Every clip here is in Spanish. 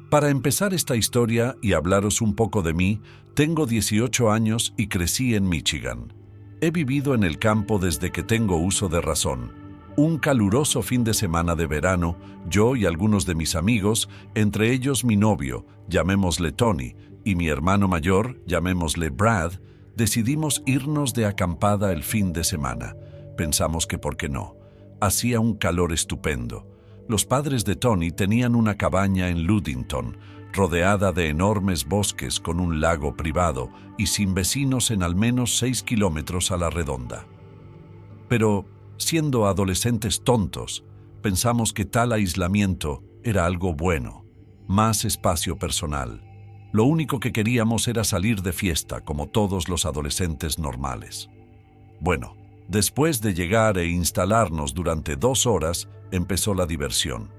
Para empezar esta historia y hablaros un poco de mí, tengo 18 años y crecí en Michigan. He vivido en el campo desde que tengo uso de razón. Un caluroso fin de semana de verano, yo y algunos de mis amigos, entre ellos mi novio, llamémosle Tony, y mi hermano mayor, llamémosle Brad, decidimos irnos de acampada el fin de semana. Pensamos que por qué no. Hacía un calor estupendo. Los padres de Tony tenían una cabaña en Ludington, rodeada de enormes bosques con un lago privado y sin vecinos en al menos 6 kilómetros a la redonda. Pero, siendo adolescentes tontos, pensamos que tal aislamiento era algo bueno, más espacio personal. Lo único que queríamos era salir de fiesta, como todos los adolescentes normales. Bueno, después de llegar e instalarnos durante 2 horas, empezó la diversión.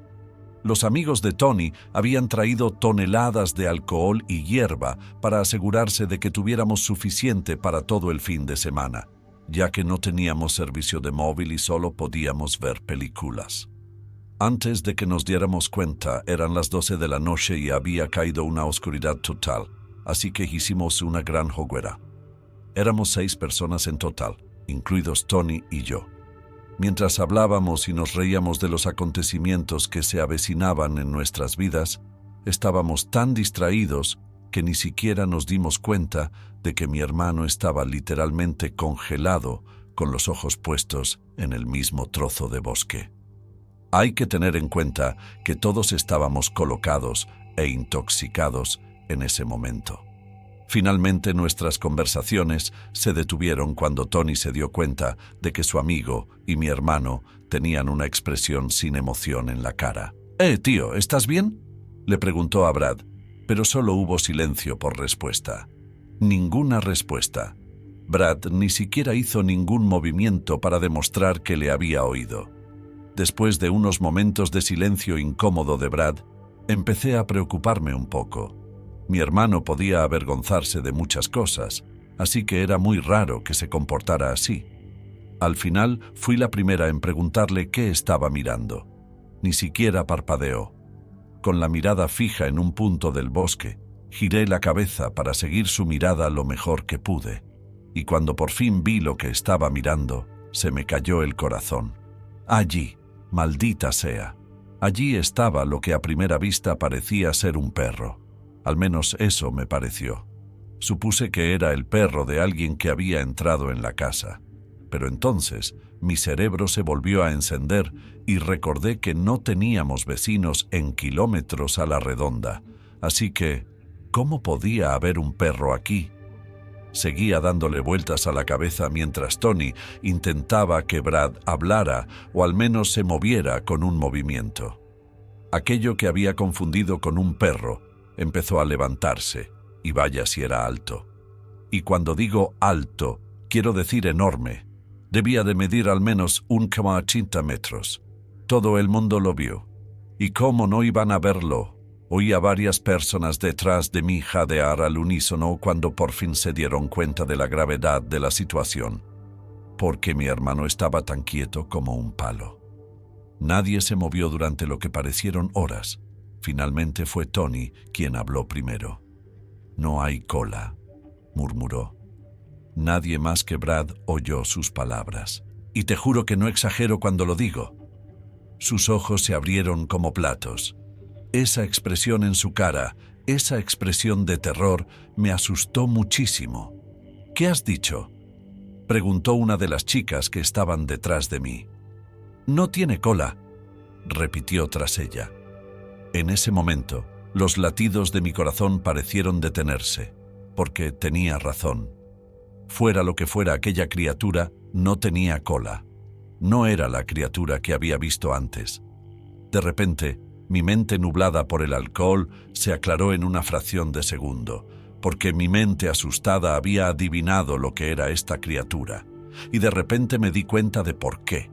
Los amigos de Tony habían traído toneladas de alcohol y hierba para asegurarse de que tuviéramos suficiente para todo el fin de semana, ya que no teníamos servicio de móvil y solo podíamos ver películas. Antes de que nos diéramos cuenta, eran las 12 de la noche y había caído una oscuridad total, así que hicimos una gran hoguera. Éramos 6 personas en total, incluidos Tony y yo. Mientras hablábamos y nos reíamos de los acontecimientos que se avecinaban en nuestras vidas, estábamos tan distraídos que ni siquiera nos dimos cuenta de que mi hermano estaba literalmente congelado con los ojos puestos en el mismo trozo de bosque. Hay que tener en cuenta que todos estábamos colocados e intoxicados en ese momento. Finalmente nuestras conversaciones se detuvieron cuando Tony se dio cuenta de que su amigo y mi hermano tenían una expresión sin emoción en la cara. Tío, ¿estás bien?, le preguntó a Brad, pero solo hubo silencio por respuesta. Ninguna respuesta. Brad ni siquiera hizo ningún movimiento para demostrar que le había oído. Después de unos momentos de silencio incómodo de Brad, empecé a preocuparme un poco. Mi hermano podía avergonzarse de muchas cosas, así que era muy raro que se comportara así. Al final, fui la primera en preguntarle qué estaba mirando. Ni siquiera parpadeó. Con la mirada fija en un punto del bosque, giré la cabeza para seguir su mirada lo mejor que pude, y cuando por fin vi lo que estaba mirando, se me cayó el corazón. Allí, maldita sea, allí estaba lo que a primera vista parecía ser un perro. Al menos eso me pareció. Supuse que era el perro de alguien que había entrado en la casa. Pero entonces mi cerebro se volvió a encender y recordé que no teníamos vecinos en kilómetros a la redonda. Así que, ¿cómo podía haber un perro aquí? Seguía dándole vueltas a la cabeza mientras Tony intentaba que Brad hablara o al menos se moviera con un movimiento. Aquello que había confundido con un perro empezó a levantarse, y vaya si era alto. Y cuando digo alto, quiero decir enorme. Debía de medir al menos 1,80 metros. Todo el mundo lo vio. ¿Y cómo no iban a verlo? Oí a varias personas detrás de mí jadear al unísono cuando por fin se dieron cuenta de la gravedad de la situación, porque mi hermano estaba tan quieto como un palo. Nadie se movió durante lo que parecieron horas. Finalmente fue Tony quien habló primero. «No hay cola», murmuró. Nadie más que Brad oyó sus palabras. Y te juro que no exagero cuando lo digo. Sus ojos se abrieron como platos. Esa expresión en su cara, esa expresión de terror, me asustó muchísimo. «¿Qué has dicho?», preguntó una de las chicas que estaban detrás de mí. «No tiene cola», repitió tras ella. En ese momento, los latidos de mi corazón parecieron detenerse, porque tenía razón. Fuera lo que fuera aquella criatura, no tenía cola. No era la criatura que había visto antes. De repente, mi mente nublada por el alcohol se aclaró en una fracción de segundo, porque mi mente asustada había adivinado lo que era esta criatura, y de repente me di cuenta de por qué.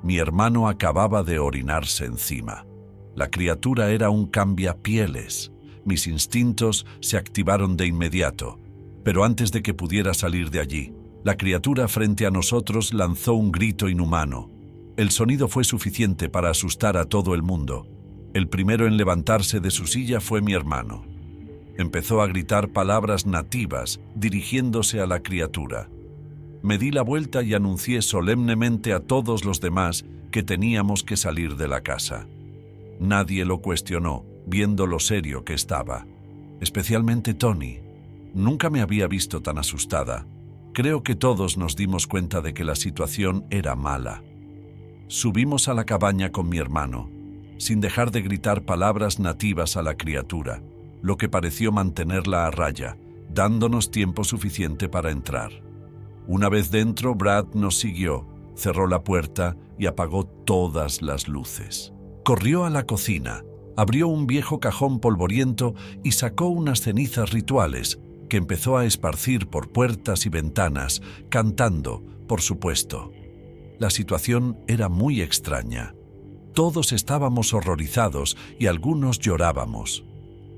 Mi hermano acababa de orinarse encima. La criatura era un cambiapieles. Mis instintos se activaron de inmediato, pero antes de que pudiera salir de allí, la criatura frente a nosotros lanzó un grito inhumano. El sonido fue suficiente para asustar a todo el mundo. El primero en levantarse de su silla fue mi hermano. Empezó a gritar palabras nativas, dirigiéndose a la criatura. Me di la vuelta y anuncié solemnemente a todos los demás que teníamos que salir de la casa. Nadie lo cuestionó, viendo lo serio que estaba. Especialmente Tony. Nunca me había visto tan asustada. Creo que todos nos dimos cuenta de que la situación era mala. Subimos a la cabaña con mi hermano, sin dejar de gritar palabras nativas a la criatura, lo que pareció mantenerla a raya, dándonos tiempo suficiente para entrar. Una vez dentro, Brad nos siguió, cerró la puerta y apagó todas las luces. Corrió a la cocina, abrió un viejo cajón polvoriento y sacó unas cenizas rituales que empezó a esparcir por puertas y ventanas, cantando, por supuesto. La situación era muy extraña. Todos estábamos horrorizados y algunos llorábamos.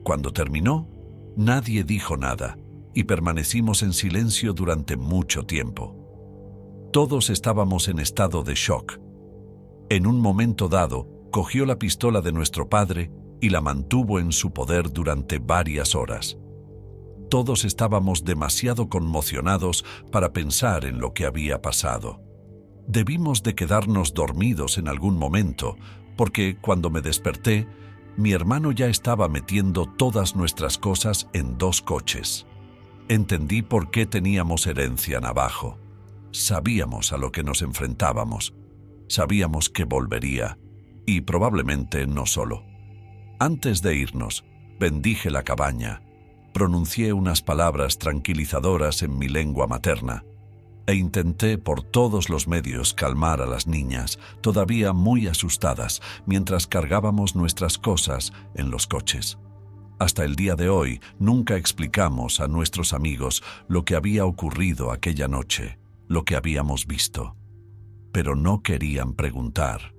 Cuando terminó, nadie dijo nada y permanecimos en silencio durante mucho tiempo. Todos estábamos en estado de shock. En un momento dado, cogió la pistola de nuestro padre y la mantuvo en su poder durante varias horas. Todos estábamos demasiado conmocionados para pensar en lo que había pasado. Debimos de quedarnos dormidos en algún momento, porque cuando me desperté, mi hermano ya estaba metiendo todas nuestras cosas en 2 coches. Entendí por qué teníamos herencia navajo. Sabíamos a lo que nos enfrentábamos. Sabíamos que volvería, y probablemente no solo. Antes de irnos, bendije la cabaña, pronuncié unas palabras tranquilizadoras en mi lengua materna, e intenté por todos los medios calmar a las niñas, todavía muy asustadas, mientras cargábamos nuestras cosas en los coches. Hasta el día de hoy nunca explicamos a nuestros amigos lo que había ocurrido aquella noche, lo que habíamos visto. Pero no querían preguntar.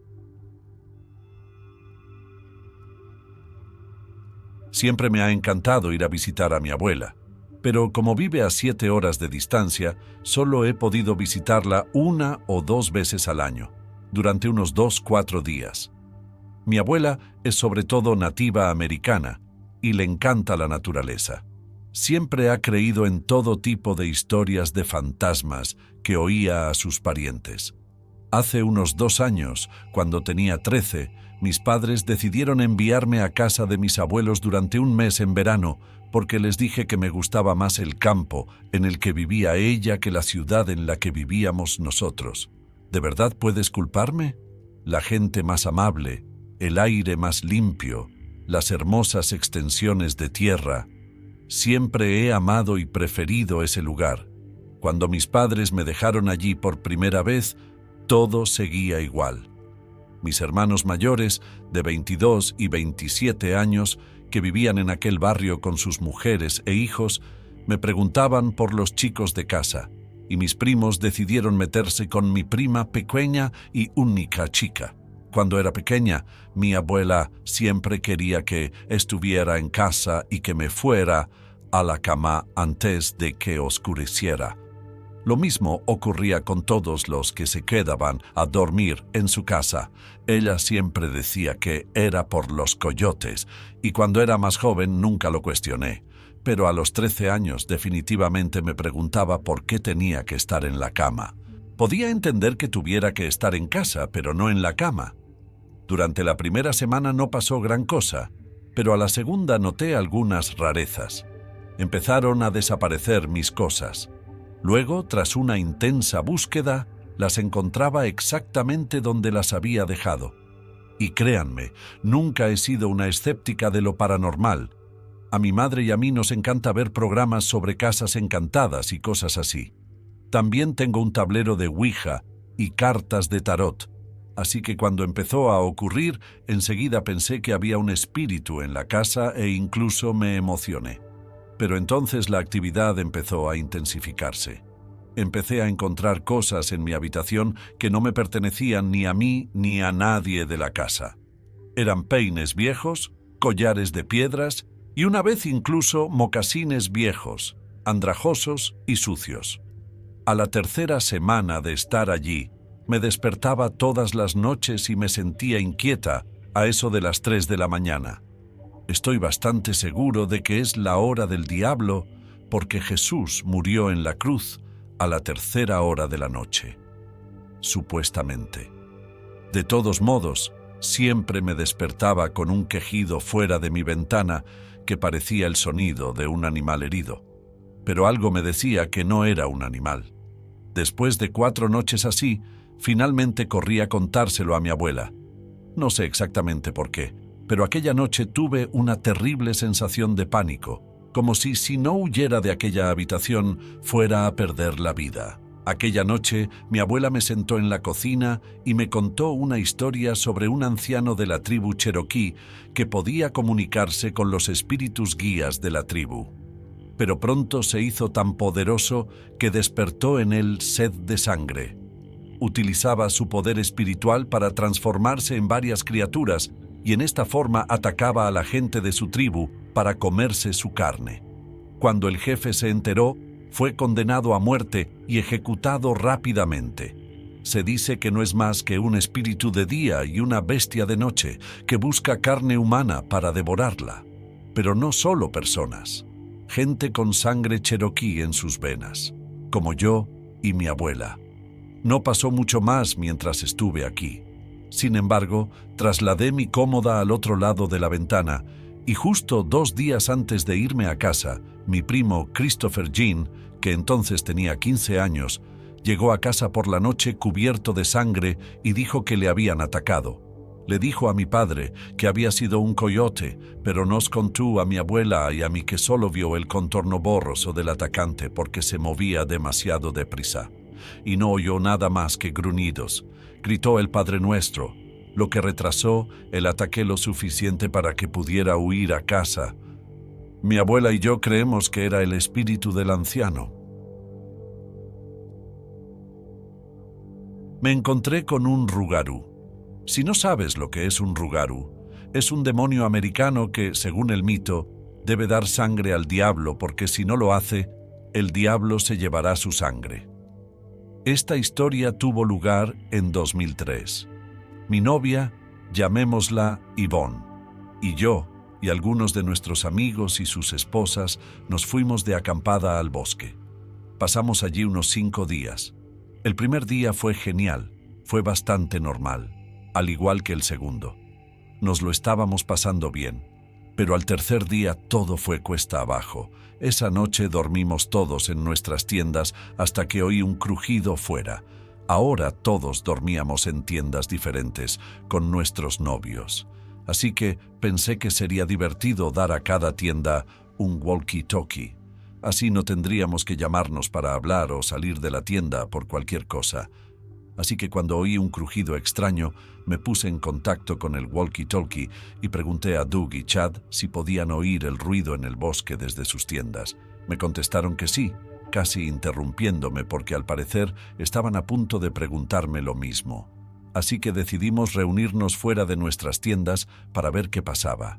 Siempre me ha encantado ir a visitar a mi abuela, pero como vive a 7 horas de distancia, solo he podido visitarla 1 o 2 veces al año, durante unos 2-4 días. Mi abuela es sobre todo nativa americana y le encanta la naturaleza. Siempre ha creído en todo tipo de historias de fantasmas que oía a sus parientes. Hace unos 2 años, cuando tenía 13, mis padres decidieron enviarme a casa de mis abuelos durante un mes en verano porque les dije que me gustaba más el campo en el que vivía ella que la ciudad en la que vivíamos nosotros. ¿De verdad puedes culparme? La gente más amable, el aire más limpio, las hermosas extensiones de tierra. Siempre he amado y preferido ese lugar. Cuando mis padres me dejaron allí por primera vez, todo seguía igual. Mis hermanos mayores, de 22 y 27 años, que vivían en aquel barrio con sus mujeres e hijos, me preguntaban por los chicos de casa, y mis primos decidieron meterse con mi prima pequeña y única chica. Cuando era pequeña, mi abuela siempre quería que estuviera en casa y que me fuera a la cama antes de que oscureciera. Lo mismo ocurría con todos los que se quedaban a dormir en su casa. Ella siempre decía que era por los coyotes, y cuando era más joven nunca lo cuestioné. Pero a los 13 años definitivamente me preguntaba por qué tenía que estar en la cama. Podía entender que tuviera que estar en casa, pero no en la cama. Durante la primera semana no pasó gran cosa, pero a la segunda noté algunas rarezas. Empezaron a desaparecer mis cosas. Luego, tras una intensa búsqueda, las encontraba exactamente donde las había dejado. Y créanme, nunca he sido una escéptica de lo paranormal. A mi madre y a mí nos encanta ver programas sobre casas encantadas y cosas así. También tengo un tablero de Ouija y cartas de tarot. Así que cuando empezó a ocurrir, enseguida pensé que había un espíritu en la casa e incluso me emocioné. Pero entonces la actividad empezó a intensificarse. Empecé a encontrar cosas en mi habitación que no me pertenecían ni a mí ni a nadie de la casa. Eran peines viejos, collares de piedras y una vez incluso mocasines viejos, andrajosos y sucios. A la tercera semana de estar allí, me despertaba todas las noches y me sentía inquieta a eso de las 3 de la mañana. Estoy bastante seguro de que es la hora del diablo, porque Jesús murió en la cruz a la 3:00 hora de la noche. Supuestamente. De todos modos, siempre me despertaba con un quejido fuera de mi ventana que parecía el sonido de un animal herido. Pero algo me decía que no era un animal. Después de 4 noches así, finalmente corrí a contárselo a mi abuela. No sé exactamente por qué, pero aquella noche tuve una terrible sensación de pánico, como si no huyera de aquella habitación fuera a perder la vida. Aquella noche, mi abuela me sentó en la cocina y me contó una historia sobre un anciano de la tribu Cherokee que podía comunicarse con los espíritus guías de la tribu. Pero pronto se hizo tan poderoso que despertó en él sed de sangre. Utilizaba su poder espiritual para transformarse en varias criaturas y en esta forma atacaba a la gente de su tribu para comerse su carne. Cuando el jefe se enteró, fue condenado a muerte y ejecutado rápidamente. Se dice que no es más que un espíritu de día y una bestia de noche que busca carne humana para devorarla. Pero no solo personas, gente con sangre cherokee en sus venas, como yo y mi abuela. No pasó mucho más mientras estuve aquí. Sin embargo, trasladé mi cómoda al otro lado de la ventana y justo 2 días antes de irme a casa, mi primo Christopher Jean, que entonces tenía 15 años, llegó a casa por la noche cubierto de sangre y dijo que le habían atacado. Le dijo a mi padre que había sido un coyote, pero nos contó a mi abuela y a mí que solo vio el contorno borroso del atacante porque se movía demasiado deprisa. Y no oyó nada más que gruñidos. Gritó el Padre Nuestro, lo que retrasó el ataque lo suficiente para que pudiera huir a casa. Mi abuela y yo creemos que era el espíritu del anciano. Me encontré con un rugaru. Si no sabes lo que es un rugaru, es un demonio americano que, según el mito, debe dar sangre al diablo porque si no lo hace, el diablo se llevará su sangre. Esta historia tuvo lugar en 2003. Mi novia, llamémosla Yvonne, y yo y algunos de nuestros amigos y sus esposas nos fuimos de acampada al bosque. Pasamos allí unos 5 días. El primer día fue genial, fue bastante normal, al igual que el segundo. Nos lo estábamos pasando bien, pero al tercer día todo fue cuesta abajo. Esa noche dormimos todos en nuestras tiendas hasta que oí un crujido fuera. Ahora todos dormíamos en tiendas diferentes con nuestros novios. Así que pensé que sería divertido dar a cada tienda un walkie-talkie. Así no tendríamos que llamarnos para hablar o salir de la tienda por cualquier cosa. Así que cuando oí un crujido extraño, me puse en contacto con el walkie-talkie y pregunté a Doug y Chad si podían oír el ruido en el bosque desde sus tiendas. Me contestaron que sí, casi interrumpiéndome porque al parecer estaban a punto de preguntarme lo mismo. Así que decidimos reunirnos fuera de nuestras tiendas para ver qué pasaba.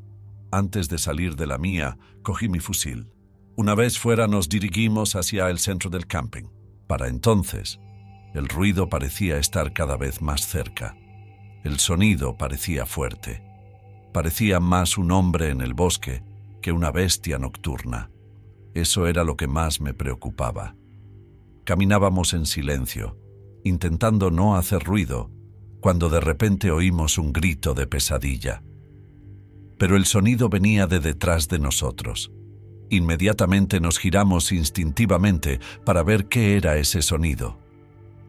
Antes de salir de la mía, cogí mi fusil. Una vez fuera nos dirigimos hacia el centro del camping. Para entonces, el ruido parecía estar cada vez más cerca. El sonido parecía fuerte. Parecía más un hombre en el bosque que una bestia nocturna. Eso era lo que más me preocupaba. Caminábamos en silencio, intentando no hacer ruido, cuando de repente oímos un grito de pesadilla. Pero el sonido venía de detrás de nosotros. Inmediatamente nos giramos instintivamente para ver qué era ese sonido.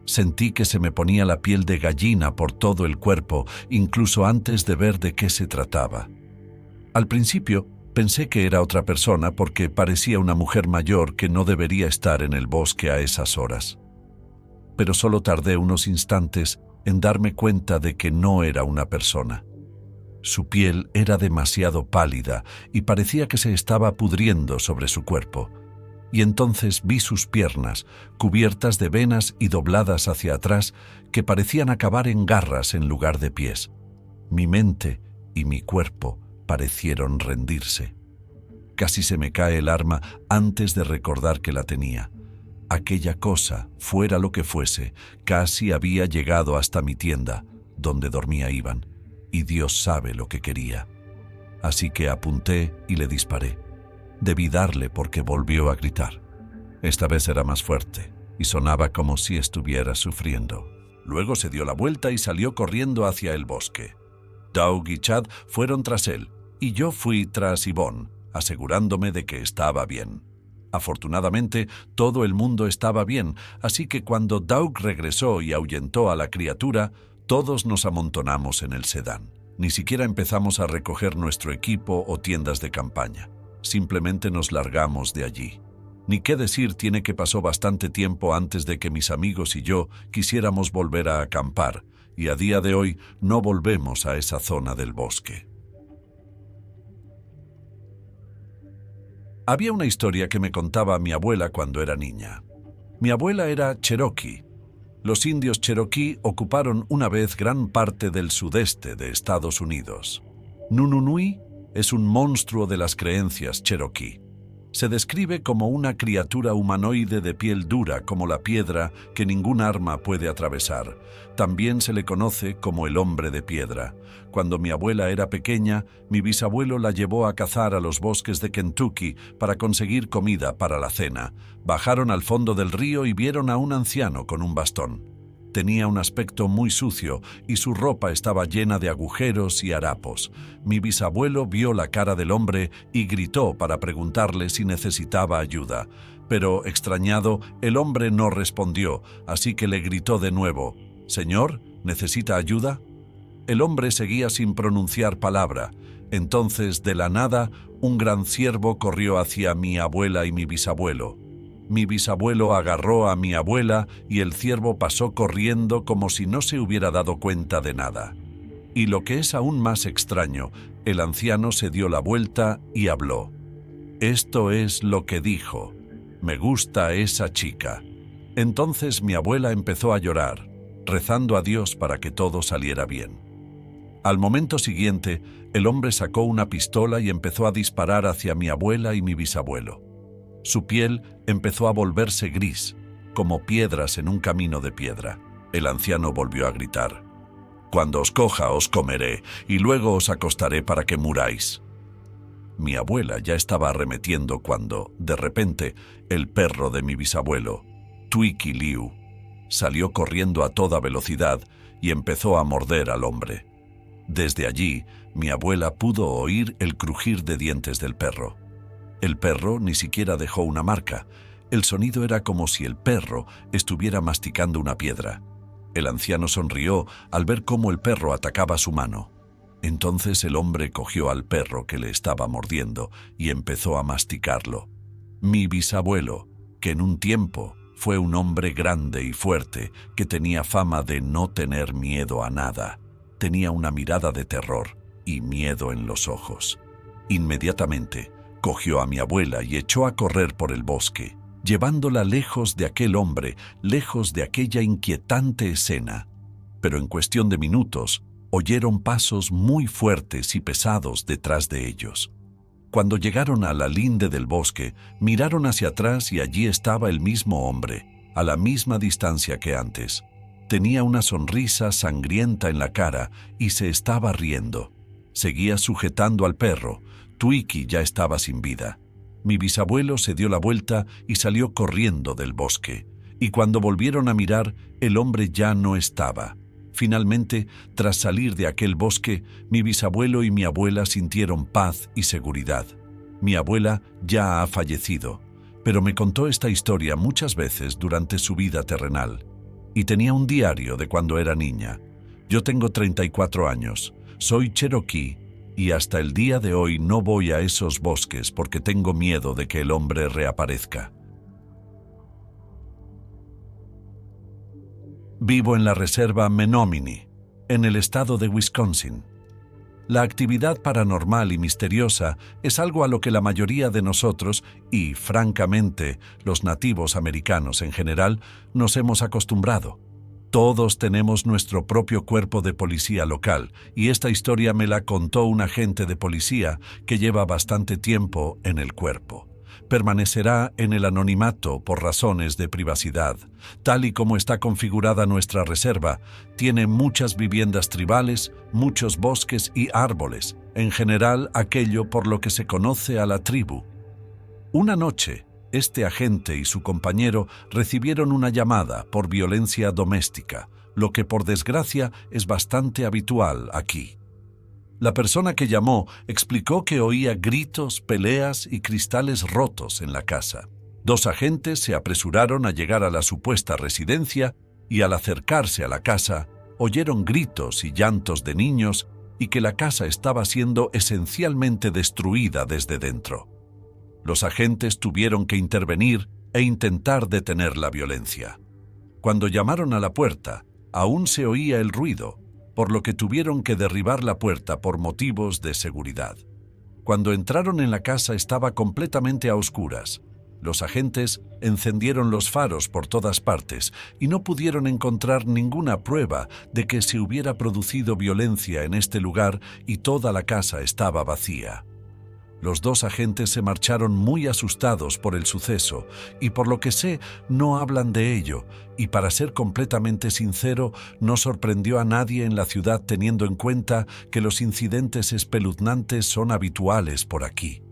Sentí que se me ponía la piel de gallina por todo el cuerpo, incluso antes de ver de qué se trataba. Al principio, pensé que era otra persona porque parecía una mujer mayor que no debería estar en el bosque a esas horas. Pero solo tardé unos instantes en darme cuenta de que no era una persona. Su piel era demasiado pálida y parecía que se estaba pudriendo sobre su cuerpo. Y entonces vi sus piernas, cubiertas de venas y dobladas hacia atrás, que parecían acabar en garras en lugar de pies. Mi mente y mi cuerpo parecieron rendirse. Casi se me cae el arma antes de recordar que la tenía. Aquella cosa, fuera lo que fuese, casi había llegado hasta mi tienda, donde dormía Ivan, y Dios sabe lo que quería. Así que apunté y le disparé. Debí darle porque volvió a gritar. Esta vez era más fuerte y sonaba como si estuviera sufriendo. Luego se dio la vuelta y salió corriendo hacia el bosque. Doug y Chad fueron tras él y yo fui tras Yvonne, asegurándome de que estaba bien. Afortunadamente, todo el mundo estaba bien, así que cuando Doug regresó y ahuyentó a la criatura, todos nos amontonamos en el sedán. Ni siquiera empezamos a recoger nuestro equipo o tiendas de campaña. Simplemente nos largamos de allí. Ni qué decir tiene que pasó bastante tiempo antes de que mis amigos y yo quisiéramos volver a acampar, y a día de hoy no volvemos a esa zona del bosque. Había una historia que me contaba mi abuela cuando era niña. Mi abuela era cherokee. Los indios cherokee ocuparon una vez gran parte del sudeste de Estados Unidos. Nununui es un monstruo de las creencias cherokee. Se describe como una criatura humanoide de piel dura como la piedra que ningún arma puede atravesar. También se le conoce como el hombre de piedra. Cuando mi abuela era pequeña, mi bisabuelo la llevó a cazar a los bosques de Kentucky para conseguir comida para la cena. Bajaron al fondo del río y vieron a un anciano con un bastón. Tenía un aspecto muy sucio y su ropa estaba llena de agujeros y harapos. Mi bisabuelo vio la cara del hombre y gritó para preguntarle si necesitaba ayuda. Pero, extrañado, el hombre no respondió, así que le gritó de nuevo: «Señor, ¿necesita ayuda?». El hombre seguía sin pronunciar palabra. Entonces, de la nada, un gran ciervo corrió hacia mi abuela y mi bisabuelo. Mi bisabuelo agarró a mi abuela y el ciervo pasó corriendo como si no se hubiera dado cuenta de nada. Y lo que es aún más extraño, el anciano se dio la vuelta y habló. Esto es lo que dijo: «Me gusta esa chica». Entonces mi abuela empezó a llorar, rezando a Dios para que todo saliera bien. Al momento siguiente, el hombre sacó una pistola y empezó a disparar hacia mi abuela y mi bisabuelo. Su piel empezó a volverse gris, como piedras en un camino de piedra. El anciano volvió a gritar: «Cuando os coja os comeré, y luego os acostaré para que muráis». Mi abuela ya estaba arremetiendo cuando, de repente, el perro de mi bisabuelo, Twiki Liu, salió corriendo a toda velocidad y empezó a morder al hombre. Desde allí, mi abuela pudo oír el crujir de dientes del perro. El perro ni siquiera dejó una marca. El sonido era como si el perro estuviera masticando una piedra. El anciano sonrió al ver cómo el perro atacaba su mano. Entonces el hombre cogió al perro que le estaba mordiendo y empezó a masticarlo. Mi bisabuelo, que en un tiempo fue un hombre grande y fuerte, que tenía fama de no tener miedo a nada, tenía una mirada de terror y miedo en los ojos. Inmediatamente, cogió a mi abuela y echó a correr por el bosque, llevándola lejos de aquel hombre, lejos de aquella inquietante escena. Pero en cuestión de minutos, oyeron pasos muy fuertes y pesados detrás de ellos. Cuando llegaron a la linde del bosque, miraron hacia atrás y allí estaba el mismo hombre, a la misma distancia que antes. Tenía una sonrisa sangrienta en la cara y se estaba riendo. Seguía sujetando al perro. Twiki ya estaba sin vida. Mi bisabuelo se dio la vuelta y salió corriendo del bosque. Y cuando volvieron a mirar, el hombre ya no estaba. Finalmente, tras salir de aquel bosque, mi bisabuelo y mi abuela sintieron paz y seguridad. Mi abuela ya ha fallecido, pero me contó esta historia muchas veces durante su vida terrenal. Y tenía un diario de cuando era niña. Yo tengo 34 años, soy cherokee, y hasta el día de hoy no voy a esos bosques porque tengo miedo de que el hombre reaparezca. Vivo en la reserva Menominee, en el estado de Wisconsin. La actividad paranormal y misteriosa es algo a lo que la mayoría de nosotros, y francamente los nativos americanos en general, nos hemos acostumbrado. Todos tenemos nuestro propio cuerpo de policía local, y esta historia me la contó un agente de policía que lleva bastante tiempo en el cuerpo. permanecerá en el anonimato por razones de privacidad. Tal y como está configurada nuestra reserva, tiene muchas viviendas tribales, muchos bosques y árboles, en general aquello por lo que se conoce a la tribu. Una noche, este agente y su compañero recibieron una llamada por violencia doméstica, lo que por desgracia es bastante habitual aquí. La persona que llamó explicó que oía gritos, peleas y cristales rotos en la casa. Dos agentes se apresuraron a llegar a la supuesta residencia y al acercarse a la casa, oyeron gritos y llantos de niños y que la casa estaba siendo esencialmente destruida desde dentro. Los agentes tuvieron que intervenir e intentar detener la violencia. Cuando llamaron a la puerta, aún se oía el ruido, por lo que tuvieron que derribar la puerta por motivos de seguridad. Cuando entraron en la casa estaba completamente a oscuras. Los agentes encendieron los faros por todas partes y no pudieron encontrar ninguna prueba de que se hubiera producido violencia en este lugar y toda la casa estaba vacía. Los dos agentes se marcharon muy asustados por el suceso y por lo que sé no hablan de ello y para ser completamente sincero no sorprendió a nadie en la ciudad teniendo en cuenta que los incidentes espeluznantes son habituales por aquí.